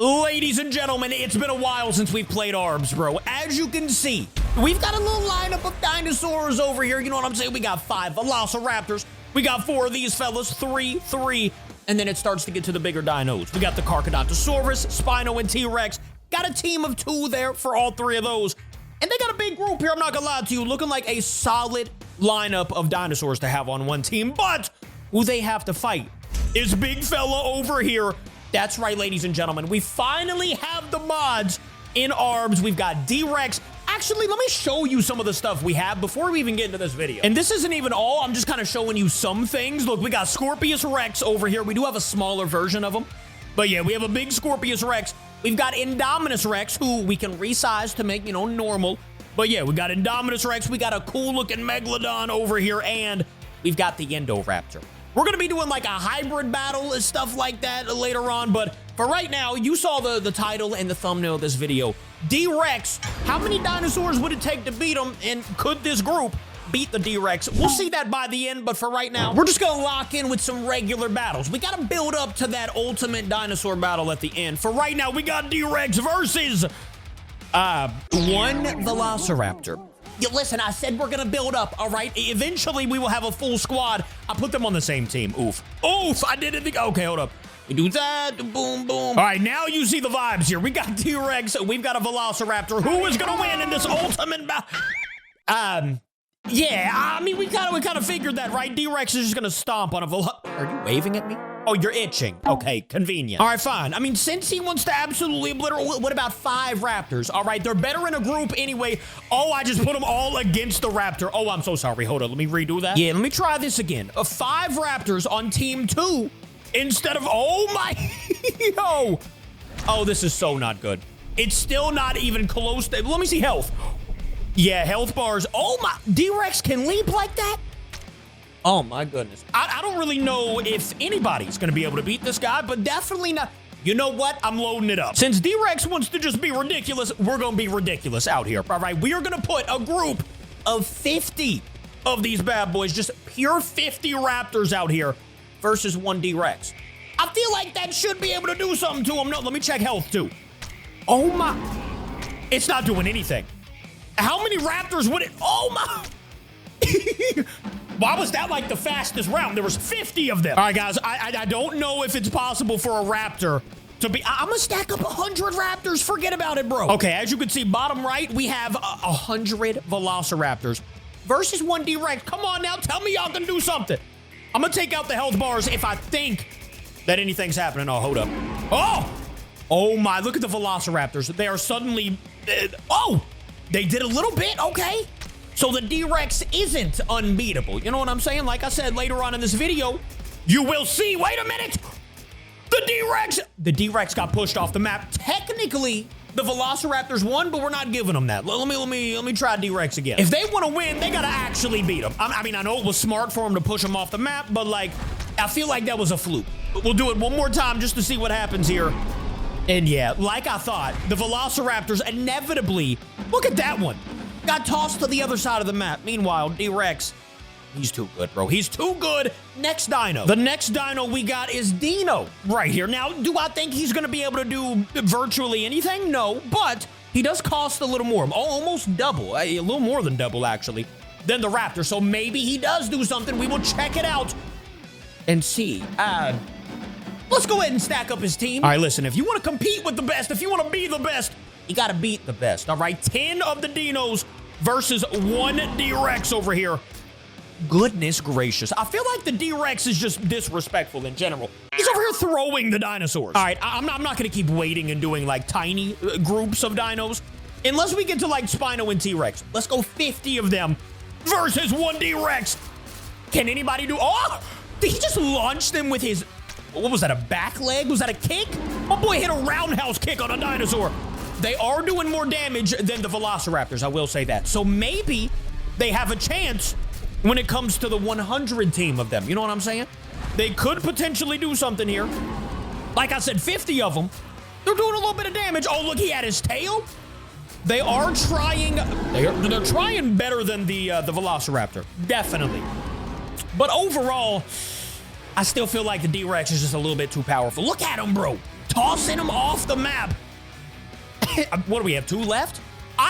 Ladies and gentlemen, it's been a while since we've played ARBS, bro. As you can see, we've got a little lineup of dinosaurs over here. You know what I'm saying? We got 5 Velociraptors. We got 4 of these fellas, 3, and then it starts to get to the bigger dinos. We got the Carcharodontosaurus, Spino, and T-Rex. Got a team of 2 there for all 3 of those. And they got a big group here, I'm not gonna lie to you, looking like a solid lineup of dinosaurs to have on one team. But who they have to fight is big fella over here. That's right, ladies and gentlemen. We finally have the mods in ARBS. We've got D-Rex. Actually, let me show you some of the stuff we have before we even get into this video. And this isn't even all. I'm just kind of showing you some things. Look, we got Scorpius Rex over here. We do have a smaller version of him. But yeah, we have a big Scorpius Rex. We've got Indominus Rex, who we can resize to make, you know, normal. But yeah, we got Indominus Rex. We got a cool-looking Megalodon over here. And we've got the Indoraptor. We're going to be doing like a hybrid battle and stuff like that later on, but for right now, you saw the title and the thumbnail of this video. D-Rex, how many dinosaurs would it take to beat him, and could this group beat the D-Rex? We'll see that by the end, but for right now, we're just going to lock in with some regular battles. We got to build up to that ultimate dinosaur battle at the end. For right now, we got D-Rex versus one Velociraptor. Listen, I said we're gonna build up, all right? Eventually, we will have a full squad. I put them on the same team. Oof. Oof, I didn't think. Okay, hold up. We do that, boom, boom. All right, now you see the vibes here. We got T-Rex, we've got a Velociraptor. Who is gonna win in this ultimate battle? Yeah, I mean, we kind of figured that, right? D-Rex is just gonna stomp on a Are you waving at me? Oh, you're itching. Okay, convenient. All right, fine. I mean, since he wants to absolutely obliterate, what about 5 Raptors? All right, they're better in a group anyway. Oh, I just put them all against the Raptor. Oh, I'm so sorry. Hold on, let me redo that. Yeah, let me try this again. 5 Raptors on team 2 instead of, oh my, yo. Oh, this is so not good. It's still not even close to, let me see health. Yeah, health bars. Oh my, D-Rex can leap like that? Oh my goodness. I don't really know if anybody's gonna be able to beat this guy, but definitely not. You know what? I'm loading it up. Since D-Rex wants to just be ridiculous, we're gonna be ridiculous out here. All right, we are gonna put a group of 50 of these bad boys, just pure 50 Raptors out here versus 1 D-Rex. I feel like that should be able to do something to him. No, let me check health too. Oh my, it's not doing anything. How many Raptors would it, oh my. Why was that like the fastest round? There was 50 of them. All right, guys, I don't know if it's possible for a Raptor to be, I'm gonna stack up 100 Raptors. Forget about it, bro. Okay, as you can see, bottom right, we have 100 Velociraptors versus 1 D-Rex. Come on now, tell me y'all can do something. I'm gonna take out the health bars if I think that anything's happening. Oh, hold up. Oh my, look at the Velociraptors. They are suddenly, oh, they did a little bit, okay. So the D-Rex isn't unbeatable. You know what I'm saying? Like I said, later on in this video, you will see. Wait a minute. The D-Rex got pushed off the map. Technically, the Velociraptors won, but we're not giving them that. Let me try D-Rex again. If they want to win, they got to actually beat them. I mean, I know it was smart for them to push them off the map, but like, I feel like that was a fluke. But we'll do it one more time just to see what happens here. And yeah, like I thought, the Velociraptors inevitably, look at that one. Got tossed to the other side of the map. Meanwhile, D-Rex, he's too good, bro. He's too good. Next dino. The next dino we got is Dino right here. Now, do I think he's going to be able to do virtually anything? No, but he does cost a little more. Almost double. A little more than double, actually, than the Raptor. So maybe he does do something. We will check it out and see. Let's go ahead and stack up his team. All right, listen, if you want to compete with the best, if you want to be the best, you got to beat the best, all right? 10 of the dinos versus 1 D-Rex over here. Goodness gracious. I feel like the D-Rex is just disrespectful in general. He's over here throwing the dinosaurs. All right, I'm not going to keep waiting and doing like tiny groups of dinos. Unless we get to like Spino and T-Rex. Let's go 50 of them versus 1 D-Rex. Can anybody do, oh, did he just launch them with his, what was that, a back leg? Was that a kick? My boy hit a roundhouse kick on a dinosaur. They are doing more damage than the Velociraptors, I will say that. So maybe they have a chance when it comes to the 100 team of them. You know what I'm saying? They could potentially do something here. Like I said, 50 of them. They're doing a little bit of damage. Oh, look, he had his tail. They are trying. They're trying better than the Velociraptor, definitely. But overall, I still feel like the D-Rex is just a little bit too powerful. Look at him, bro. tossing him off the map. What do we have, 2 left?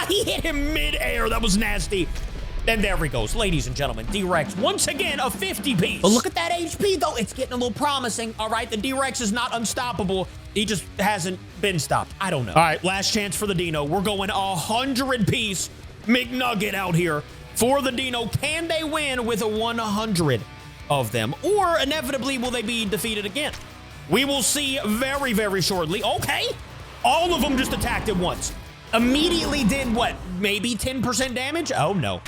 He hit him mid-air. That was nasty. And there he goes, ladies and gentlemen. D-Rex, once again, a 50 piece. But look at that HP, though. It's getting a little promising. All right, the D-Rex is not unstoppable. He just hasn't been stopped. I don't know. All right, last chance for the Dino. We're going 100 piece McNugget out here for the Dino. Can they win with 100 of them? Or inevitably, will they be defeated again? We will see very, very shortly. Okay, all of them just attacked at once. Immediately did what? Maybe 10% damage? Oh, no.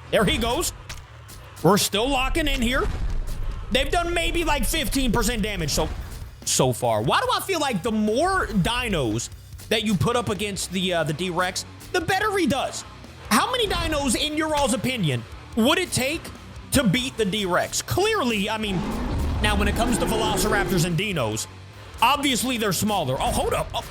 There he goes. We're still locking in here. They've done maybe like 15% damage so far. Why do I feel like the more dinos that you put up against the D-Rex, the better he does? How many dinos, in your all's opinion, would it take to beat the D-Rex? Clearly, I mean, now when it comes to Velociraptors and Dinos, obviously they're smaller. Oh, hold up. Oh.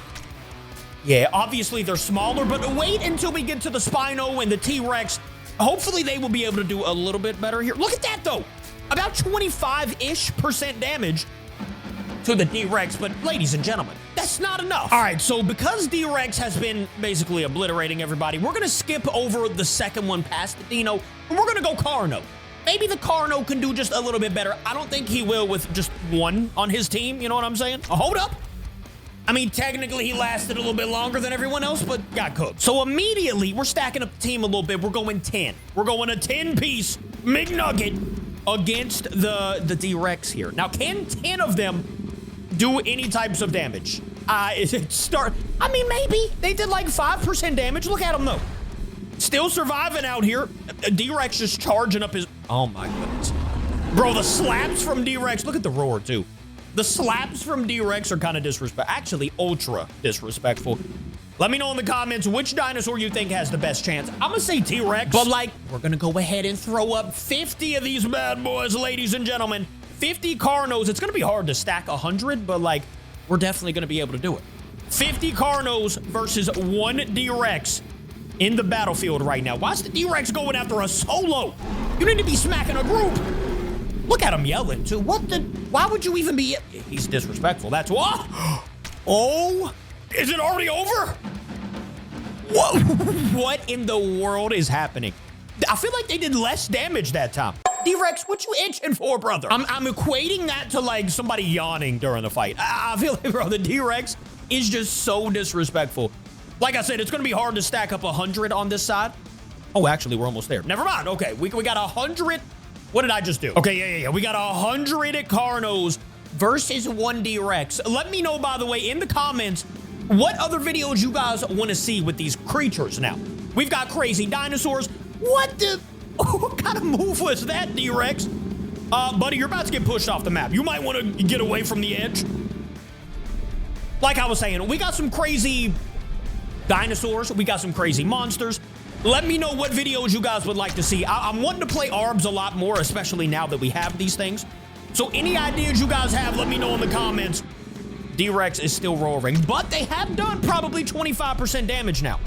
Yeah, obviously they're smaller, but wait until we get to the Spino and the T-Rex. Hopefully they will be able to do a little bit better here. Look at that, though. About 25-ish% damage to the D-Rex, but ladies and gentlemen, that's not enough. All right, so because D-Rex has been basically obliterating everybody, we're going to skip over the second one past the Dino, and we're going to go Carno. Maybe the Carno can do just a little bit better. I don't think he will with just one on his team, you know what I'm saying? Hold up. I mean, technically, he lasted a little bit longer than everyone else, but got cooked. So immediately, we're stacking up the team a little bit. We're going 10. We're going a 10-piece McNugget against the D-Rex here. Now, can 10 of them do any types of damage? I mean, maybe. They did like 5% damage. Look at them, though. Still surviving out here. D-Rex just charging up his... Oh, my goodness. Bro, the slaps from D-Rex. Look at the roar, too. The slaps from D-Rex are kind of disrespectful. Actually, ultra disrespectful. Let me know in the comments which dinosaur you think has the best chance. I'm gonna say T-Rex, but like, we're gonna go ahead and throw up 50 of these bad boys, ladies and gentlemen. 50 Carnos. It's gonna be hard to stack 100, but like, we're definitely gonna be able to do it. 50 Carnos versus 1 D-Rex in the battlefield right now. Why's the D-Rex going after a solo? You need to be smacking a group. Look at him yelling, too. Why would you even be... He's disrespectful. That's why. Oh, is it already over? Whoa. What in the world is happening? I feel like they did less damage that time. D-Rex, what you itching for, brother? I'm equating that to, like, somebody yawning during the fight. I feel like, bro, the D-Rex is just so disrespectful. Like I said, it's going to be hard to stack up 100 on this side. Oh, actually, we're almost there. Never mind. Okay, we got 100... What did I just do? Okay, yeah. We got 100 Carnos versus 1 D-Rex. Let me know, by the way, in the comments, what other videos you guys want to see with these creatures now. We've got crazy dinosaurs. What kind of move was that, D-Rex? Buddy, you're about to get pushed off the map. You might want to get away from the edge. Like I was saying, we got some crazy dinosaurs. We got some crazy monsters. Let me know what videos you guys would like to see. I'm wanting to play ARBS a lot more, especially now that we have these things. So any ideas you guys have, let me know in the comments. D-Rex is still roaring, but they have done probably 25% damage now.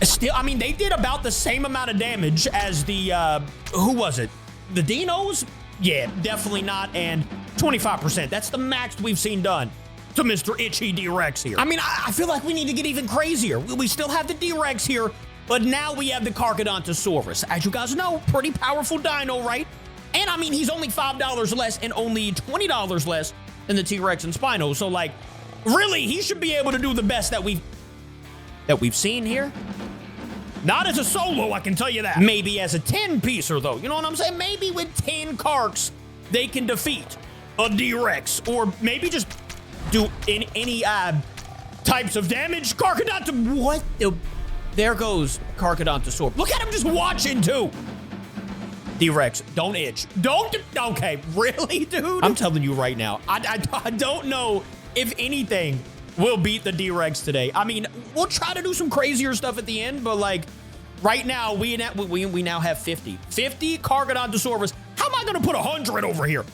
Still, I mean, they did about the same amount of damage as the, who was it? The Dinos? Yeah, definitely not, and 25%. That's the max we've seen done to Mr. Itchy D-Rex here. I mean, I feel like we need to get even crazier. We still have the D-Rex here, but now we have the Carcharodontosaurus. As you guys know, pretty powerful dino, right? And I mean, he's only $5 less and only $20 less than the T-Rex and Spino. So like, really, he should be able to do the best that we've seen here. Not as a solo, I can tell you that. Maybe as a 10-piecer, though. You know what I'm saying? Maybe with 10 Carks, they can defeat a D-Rex. Or maybe just do any types of damage. Carcharodontosaurus. What the... There goes Carcharodontosaurus. Look at him just watching, too. D-Rex, don't itch. Don't... Okay, really, dude? I'm telling you right now, I don't know if anything will beat the D-Rex today. I mean, we'll try to do some crazier stuff at the end, but, like, right now, we now have 50. 50 Carcharodontosaurus. How am I going to put 100 over here?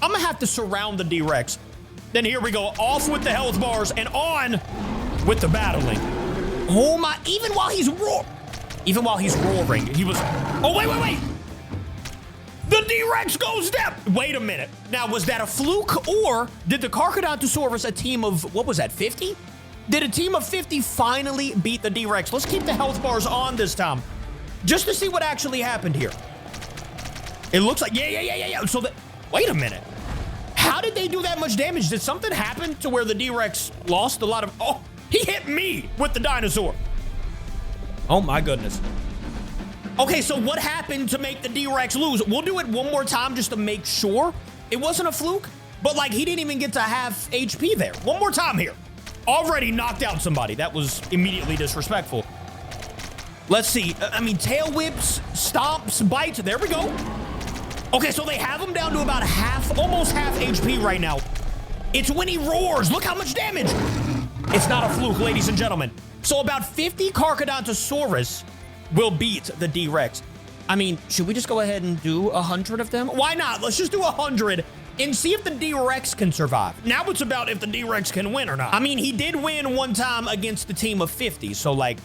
I'm going to have to surround the D-Rex. Then here we go. Off with the health bars and on with the battling. Oh my, even while he's roaring, he was, oh, wait. The D-Rex goes down. Wait a minute. Now, was that a fluke, or did the Carcharodontosaurus, a team of, what was that, 50? Did a team of 50 finally beat the D-Rex? Let's keep the health bars on this time, just to see what actually happened here. It looks like, yeah. So, wait a minute. How did they do that much damage? Did something happen to where the D-Rex lost a lot of... Oh, he hit me with the dinosaur. Oh, my goodness. Okay, so what happened to make the D-Rex lose? We'll do it one more time just to make sure it wasn't a fluke, but, like, he didn't even get to half HP there. One more time here. Already knocked out somebody. That was immediately disrespectful. Let's see. I mean, tail whips, stomps, bites. There we go. Okay, so they have him down to about half, almost half HP right now. It's when he roars. Look how much damage. It's not a fluke, ladies and gentlemen. So about 50 Carcharodontosaurus will beat the D-Rex. I mean, should we just go ahead and do 100 of them? Why not? Let's just do 100 and see if the D-Rex can survive. Now it's about if the D-Rex can win or not. I mean, he did win one time against the team of 50, so, like,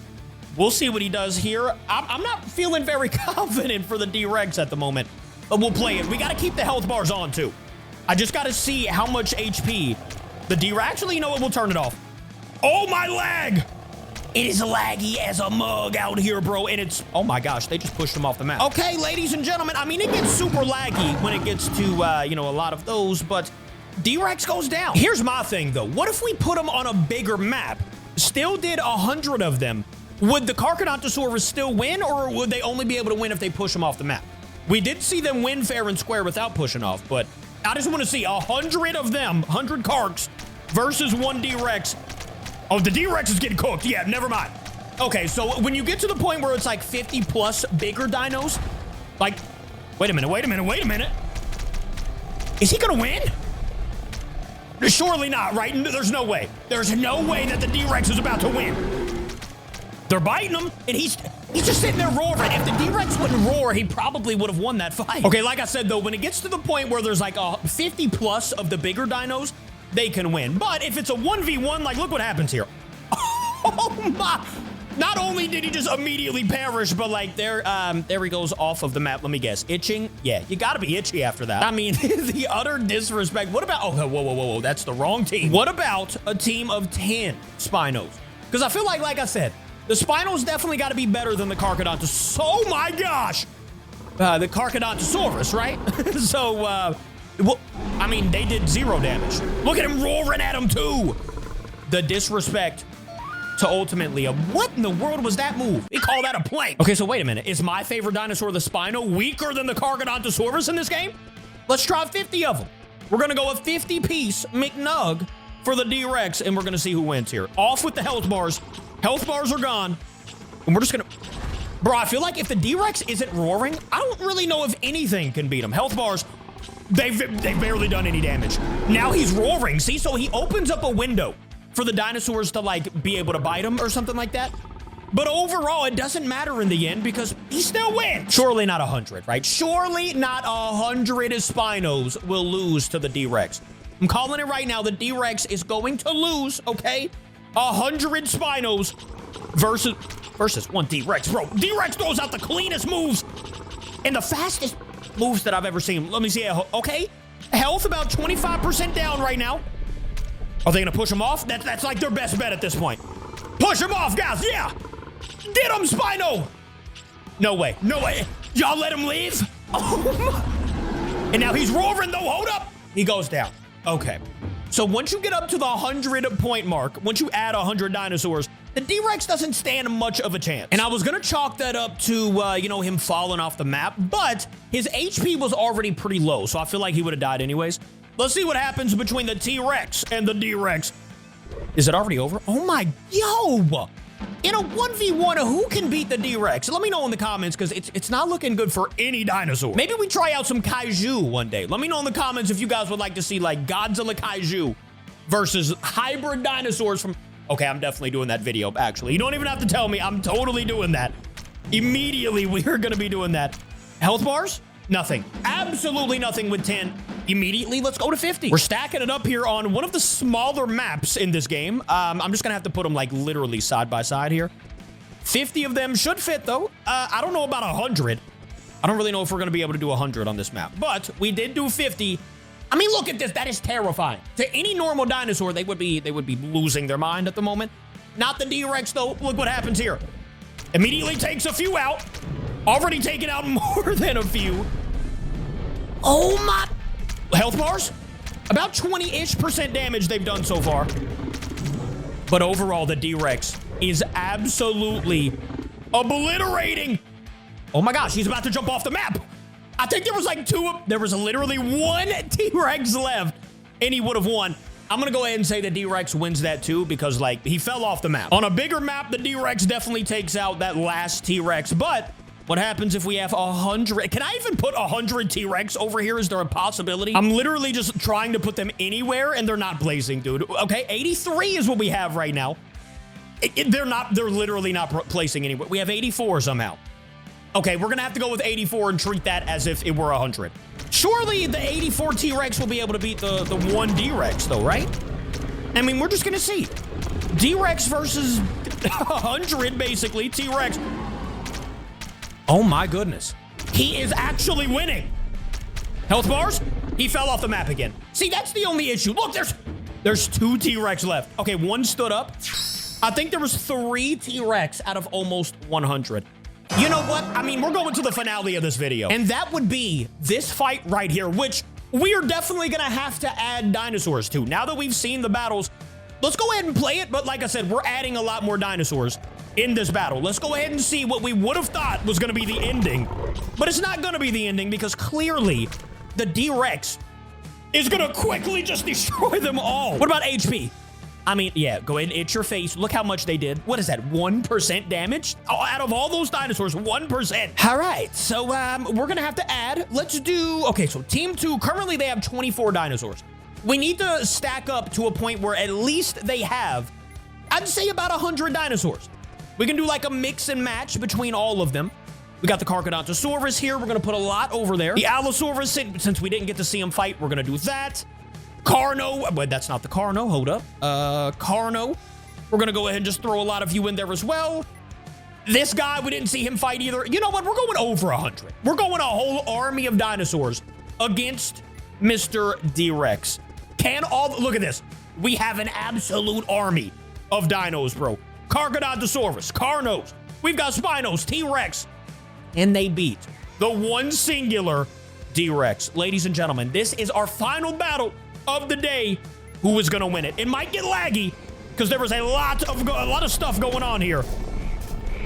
we'll see what he does here. I'm not feeling very confident for the D-Rex at the moment. But we'll play it. We got to keep the health bars on, too. I just got to see how much HP the D-Rex... Actually, you know what? We'll turn it off. Oh, my lag! It is laggy as a mug out here, bro. And it's... Oh, my gosh. They just pushed him off the map. Okay, ladies and gentlemen. I mean, it gets super laggy when it gets to, you know, a lot of those. But D-Rex goes down. Here's my thing, though. What if we put him on a bigger map? Still did 100 of them. Would the Carcharodontosaurus still win? Or would they only be able to win if they push him off the map? We did see them win fair and square without pushing off, but I just want to see 100 of them, 100 Carcs versus one D-Rex. Oh, the D-Rex is getting cooked. Yeah, never mind. Okay, so when you get to the point where it's like 50 plus bigger dinos, like, wait a minute. Is he going to win? Surely not, right? There's no way. There's no way that the D-Rex is about to win. They're biting him, and he's just sitting there roaring. If the D-Rex wouldn't roar, he probably would have won that fight. Okay, like I said, though, when it gets to the point where there's like 50 plus of the bigger dinos, they can win. But if it's a 1v1, like, look what happens here. Oh, my. Not only did he just immediately perish, but, like, there he goes off of the map. Let me guess. Itching? Yeah, you got to be itchy after that. I mean, the utter disrespect. What about... Oh, whoa. That's the wrong team. What about a team of 10 Spinos? Because I feel like I said... The Spinos definitely got to be better than the Carcharodontosaurus. Oh, my gosh. The Carcharodontosaurus, right? So, well, I mean, they did 0 damage. Look at him roaring at him, too. The disrespect to ultimately what in the world was that move? He called that a plank. Okay, so wait a minute. Is my favorite dinosaur, the Spino, weaker than the Carcharodontosaurus in this game? Let's try 50 of them. We're going to go a 50-piece McNug for the D-Rex, and we're going to see who wins here. Off with the health bars. Health bars are gone. And we're just gonna... Bro, I feel like if the D-Rex isn't roaring, I don't really know if anything can beat him. Health bars, they've barely done any damage. Now he's roaring, see? So he opens up a window for the dinosaurs to, like, be able to bite him or something like that. But overall, it doesn't matter in the end because he still wins. Surely not 100, right? Surely not 100 Spinos will lose to the D-Rex. I'm calling it right now. The D-Rex is going to lose, okay? 100 Spinos versus one D-Rex. Bro, D-Rex throws out the cleanest moves and the fastest moves that I've ever seen. Let me see. Okay. Health about 25% down right now. Are they going to push him off? That's like their best bet at this point. Push him off, guys. Yeah. Get him, Spino. No way. Y'all let him leave? Oh, my. And now he's roaring, though. Hold up. He goes down. Okay. So once you get up to the 100-point mark, once you add 100 dinosaurs, the D-Rex doesn't stand much of a chance. And I was going to chalk that up to, you know, him falling off the map, but his HP was already pretty low, so I feel like he would have died anyways. Let's see what happens between the T-Rex and the D-Rex. Is it already over? Oh, my... Yo! In a 1v1, who can beat the D-Rex? Let me know in the comments, because it's not looking good for any dinosaur. Maybe we try out some Kaiju one day. Let me know in the comments if you guys would like to see, like, Godzilla Kaiju versus hybrid dinosaurs from... Okay, I'm definitely doing that video, actually. You don't even have to tell me. I'm totally doing that. Immediately, we are going to be doing that. Health bars? Nothing. Absolutely nothing with 10. Immediately, let's go to 50. We're stacking it up here on one of the smaller maps in this game. I'm just gonna have to put them like literally side by side here. 50 of them should fit though. I don't know about 100. I don't really know if we're going to be able to do 100 on this map, but we did do 50. I mean, look at this. That is terrifying. To any normal dinosaur, they would be losing their mind at the moment. Not the D-Rex, though. Look what happens here. Immediately takes a few out. Already taken out more than a few. Oh, my. Health bars? About 20-ish% damage they've done so far. But overall, the D-Rex is absolutely obliterating. Oh, my gosh. He's about to jump off the map. I think there was like there was literally one T-Rex left, and he would have won. I'm going to go ahead and say the D-Rex wins that too, because like he fell off the map. On a bigger map, the D-Rex definitely takes out that last T-Rex. But what happens if we have 100? Can I even put 100 T-Rex over here? Is there a possibility? I'm literally just trying to put them anywhere, and they're not blazing, dude. Okay, 83 is what we have right now. They're literally not placing anywhere. We have 84 somehow. Okay, we're going to have to go with 84 and treat that as if it were 100. Surely the 84 T-Rex will be able to beat the one D-Rex, though, right? I mean, we're just going to see. D-Rex versus 100, basically, T-Rex. Oh, my goodness. He is actually winning. Health bars? He fell off the map again. See, that's the only issue. Look, there's 2 T-Rex left. Okay, 1 stood up. I think there was 3 T-Rex out of almost 100. You know what? I mean, we're going to the finale of this video, and that would be this fight right here, which we are definitely going to have to add dinosaurs to. Now that we've seen the battles, let's go ahead and play it. But like I said, we're adding a lot more dinosaurs in this battle. Let's go ahead and see what we would have thought was going to be the ending. But it's not going to be the ending because clearly the D-Rex is going to quickly just destroy them all. What about HP? I mean, yeah, go ahead and itch your face. Look how much they did. What is that, 1% damage? Oh, out of all those dinosaurs, 1%. All right, so we're going to have to add. Let's do, okay, so Team 2, currently they have 24 dinosaurs. We need to stack up to a point where at least they have, I'd say about 100 dinosaurs. We can do like a mix and match between all of them. We got the Carcharodontosaurus here. We're going to put a lot over there. The Allosaurus, since we didn't get to see him fight, we're going to do that. Carno, but that's not the Carno, hold up. Carno, we're gonna go ahead and just throw a lot of you in there as well. This guy, we didn't see him fight either. You know what, we're going over 100. We're going a whole army of dinosaurs against Mr. D-Rex. Look at this. We have an absolute army of dinos, bro. Carcharodontosaurus, Carnos, we've got Spinos, T-Rex, and they beat the one singular D-Rex. Ladies and gentlemen, this is our final battle of the day. Who is going to win it? It might get laggy because there was a lot of stuff going on here.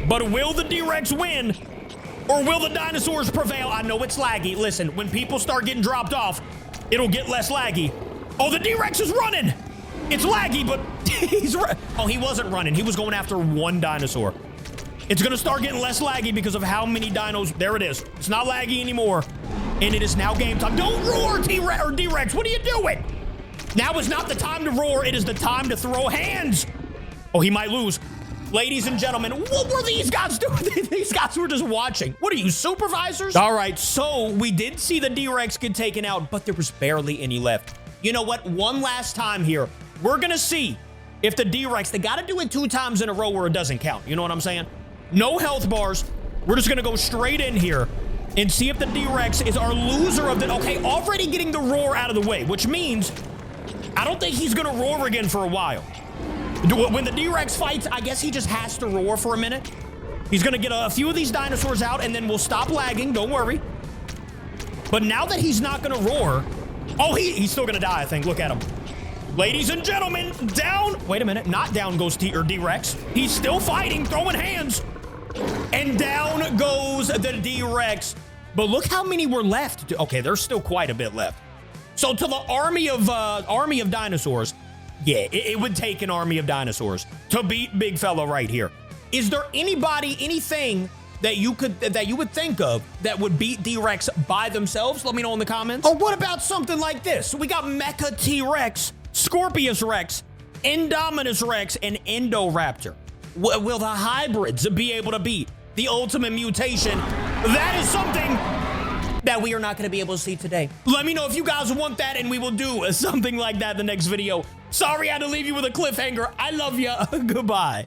But will the D-Rex win or will the dinosaurs prevail? I know it's laggy. Listen, when people start getting dropped off, it'll get less laggy. Oh, the D-Rex is running. It's laggy, but he wasn't running. He was going after one dinosaur. It's going to start getting less laggy because of how many dinos. There it is. It's not laggy anymore. And it is now game time. Don't roar, T-Rex or D-Rex. What are you doing? Now is not the time to roar. It is the time to throw hands. Oh, he might lose. Ladies and gentlemen, what were these guys doing? These guys were just watching. What are you, supervisors? All right, so we did see the D-Rex get taken out, but there was barely any left. You know what? One last time here. We're going to see if the D-Rex, they got to do it 2 times in a row where it doesn't count. You know what I'm saying? No health bars. We're just going to go straight in here and see if the D-Rex is our loser of the... Okay, already getting the roar out of the way, which means I don't think he's going to roar again for a while. When the D-Rex fights, I guess he just has to roar for a minute. He's going to get a few of these dinosaurs out, and then we'll stop lagging. Don't worry. But now that he's not going to roar... Oh, he's still going to die, I think. Look at him. Ladies and gentlemen, down... Wait a minute. Not down goes D-Rex. He's still fighting, throwing hands. And down goes the D-Rex. But look how many were left. Okay, there's still quite a bit left. So to the army of dinosaurs, yeah, it would take an army of dinosaurs to beat big fella right here. Is there anything that you would think of that would beat D-Rex by themselves? Let me know in the comments. Or what about something like this? We got Mecha T-Rex, Scorpius Rex, Indominus Rex, and Indoraptor. Will the hybrids be able to beat the ultimate mutation? That is something that we are not going to be able to see today. Let me know if you guys want that, and we will do something like that in the next video. Sorry I had to leave you with a cliffhanger. I love you. Goodbye.